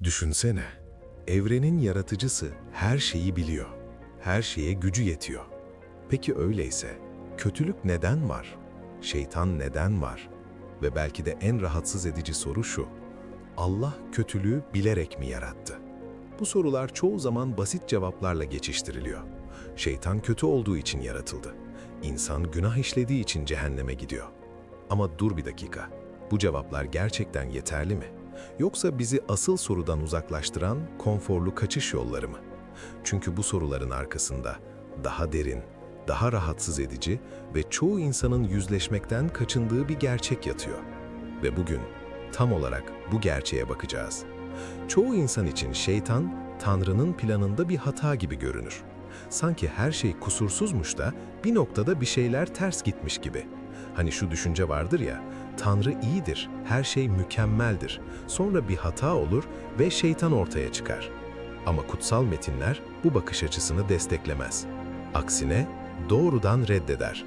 Düşünsene, evrenin yaratıcısı her şeyi biliyor. Her şeye gücü yetiyor. Peki öyleyse, kötülük neden var? Şeytan neden var? Ve belki de en rahatsız edici soru şu: Allah kötülüğü bilerek mi yarattı? Bu sorular çoğu zaman basit cevaplarla geçiştiriliyor. Şeytan kötü olduğu için yaratıldı. İnsan günah işlediği için cehenneme gidiyor. Ama dur bir dakika, bu cevaplar gerçekten yeterli mi? Yoksa bizi asıl sorudan uzaklaştıran konforlu kaçış yolları mı? Çünkü bu soruların arkasında daha derin, daha rahatsız edici ve çoğu insanın yüzleşmekten kaçındığı bir gerçek yatıyor. Ve bugün tam olarak bu gerçeğe bakacağız. Çoğu insan için şeytan, Tanrı'nın planında bir hata gibi görünür. Sanki her şey kusursuzmuş da bir noktada bir şeyler ters gitmiş gibi. Hani şu düşünce vardır ya, Tanrı iyidir, her şey mükemmeldir. Sonra bir hata olur ve şeytan ortaya çıkar. Ama kutsal metinler bu bakış açısını desteklemez. Aksine doğrudan reddeder.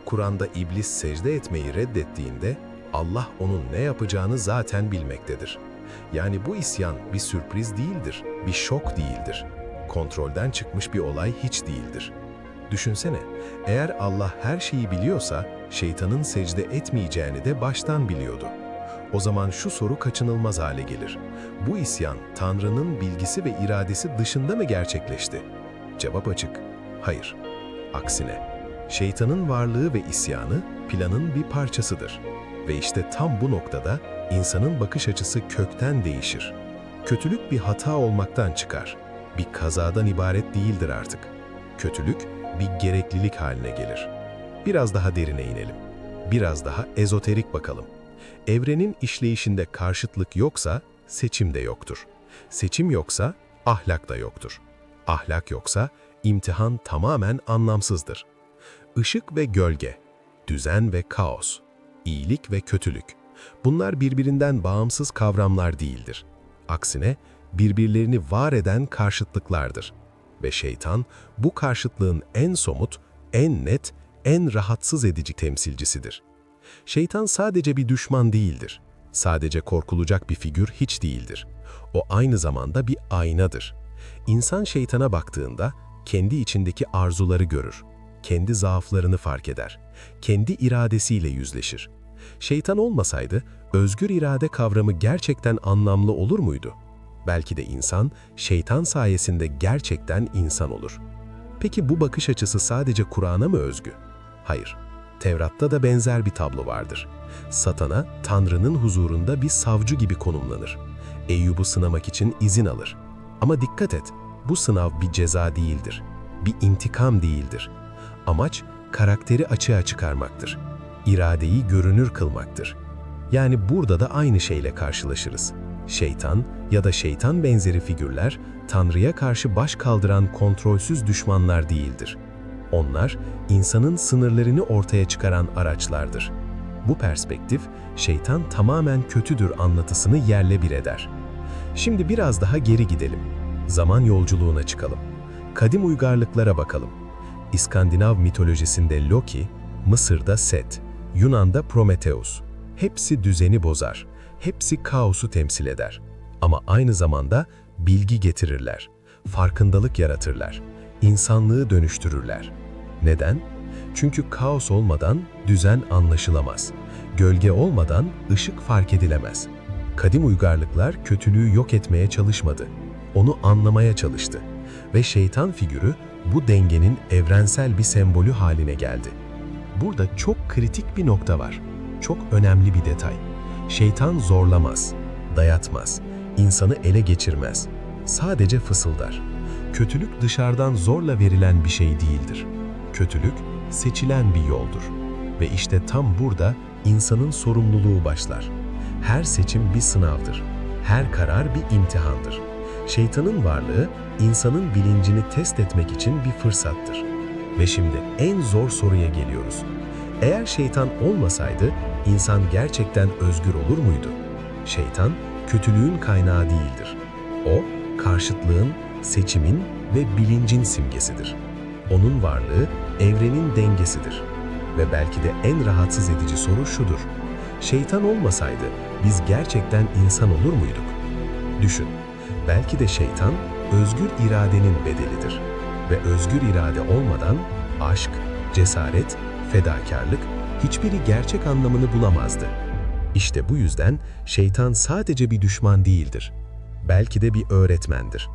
Kur'an'da iblis secde etmeyi reddettiğinde Allah onun ne yapacağını zaten bilmektedir. Yani bu isyan bir sürpriz değildir, bir şok değildir. Kontrolden çıkmış bir olay hiç değildir. Düşünsene, eğer Allah her şeyi biliyorsa, şeytanın secde etmeyeceğini de baştan biliyordu. O zaman şu soru kaçınılmaz hale gelir: bu isyan, Tanrı'nın bilgisi ve iradesi dışında mı gerçekleşti? Cevap açık: hayır. Aksine, şeytanın varlığı ve isyanı planın bir parçasıdır. Ve işte tam bu noktada insanın bakış açısı kökten değişir. Kötülük bir hata olmaktan çıkar. Bir kazadan ibaret değildir artık. Kötülük bir gereklilik haline gelir. Biraz daha derine inelim. Biraz daha ezoterik bakalım. Evrenin işleyişinde karşıtlık yoksa seçim de yoktur. Seçim yoksa ahlak da yoktur. Ahlak yoksa imtihan tamamen anlamsızdır. Işık ve gölge, düzen ve kaos, iyilik ve kötülük. Bunlar birbirinden bağımsız kavramlar değildir. Aksine birbirlerini var eden karşıtlıklardır. Ve şeytan bu karşıtlığın en somut, en net, en rahatsız edici temsilcisidir. Şeytan sadece bir düşman değildir. Sadece korkulacak bir figür hiç değildir. O aynı zamanda bir aynadır. İnsan şeytana baktığında kendi içindeki arzuları görür. Kendi zaaflarını fark eder. Kendi iradesiyle yüzleşir. Şeytan olmasaydı özgür irade kavramı gerçekten anlamlı olur muydu? Belki de insan, şeytan sayesinde gerçekten insan olur. Peki bu bakış açısı sadece Kur'an'a mı özgü? Hayır. Tevrat'ta da benzer bir tablo vardır. Satana, Tanrı'nın huzurunda bir savcı gibi konumlanır. Eyyub'u sınamak için izin alır. Ama dikkat et, bu sınav bir ceza değildir. Bir intikam değildir. Amaç, karakteri açığa çıkarmaktır. İradeyi görünür kılmaktır. Yani burada da aynı şeyle karşılaşırız. Şeytan ya da şeytan benzeri figürler, Tanrı'ya karşı baş kaldıran kontrolsüz düşmanlar değildir. Onlar, insanın sınırlarını ortaya çıkaran araçlardır. Bu perspektif, şeytan tamamen kötüdür anlatısını yerle bir eder. Şimdi biraz daha geri gidelim. Zaman yolculuğuna çıkalım. Kadim uygarlıklara bakalım. İskandinav mitolojisinde Loki, Mısır'da Set, Yunan'da Prometheus. Hepsi düzeni bozar, hepsi kaosu temsil eder. Ama aynı zamanda bilgi getirirler, farkındalık yaratırlar, insanlığı dönüştürürler. Neden? Çünkü kaos olmadan düzen anlaşılamaz. Gölge olmadan ışık fark edilemez. Kadim uygarlıklar kötülüğü yok etmeye çalışmadı. Onu anlamaya çalıştı. Ve şeytan figürü bu dengenin evrensel bir sembolü haline geldi. Burada çok kritik bir nokta var. Çok önemli bir detay. Şeytan zorlamaz, dayatmaz, insanı ele geçirmez. Sadece fısıldar. Kötülük dışarıdan zorla verilen bir şey değildir. Kötülük seçilen bir yoldur. Ve işte tam burada insanın sorumluluğu başlar. Her seçim bir sınavdır. Her karar bir imtihandır. Şeytanın varlığı insanın bilincini test etmek için bir fırsattır. Ve şimdi en zor soruya geliyoruz. Eğer şeytan olmasaydı insan gerçekten özgür olur muydu? Şeytan kötülüğün kaynağı değildir. O, karşıtlığın, seçimin ve bilincin simgesidir. Onun varlığı evrenin dengesidir. Ve belki de en rahatsız edici soru şudur: şeytan olmasaydı biz gerçekten insan olur muyduk? Düşün, Belki de şeytan, özgür iradenin bedelidir. Ve özgür irade olmadan aşk, cesaret, fedakarlık hiçbiri gerçek anlamını bulamazdı. İşte bu yüzden şeytan sadece bir düşman değildir. Belki de bir öğretmendir.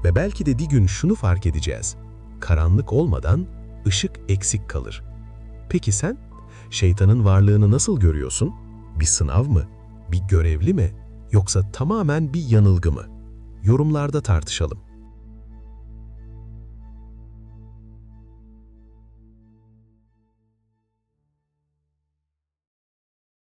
Ve belki de bir gün şunu fark edeceğiz. Karanlık olmadan ışık eksik kalır. Peki sen? Şeytanın varlığını nasıl görüyorsun? Bir sınav mı? Bir görevli mi? Yoksa tamamen bir yanılgı mı? Yorumlarda tartışalım.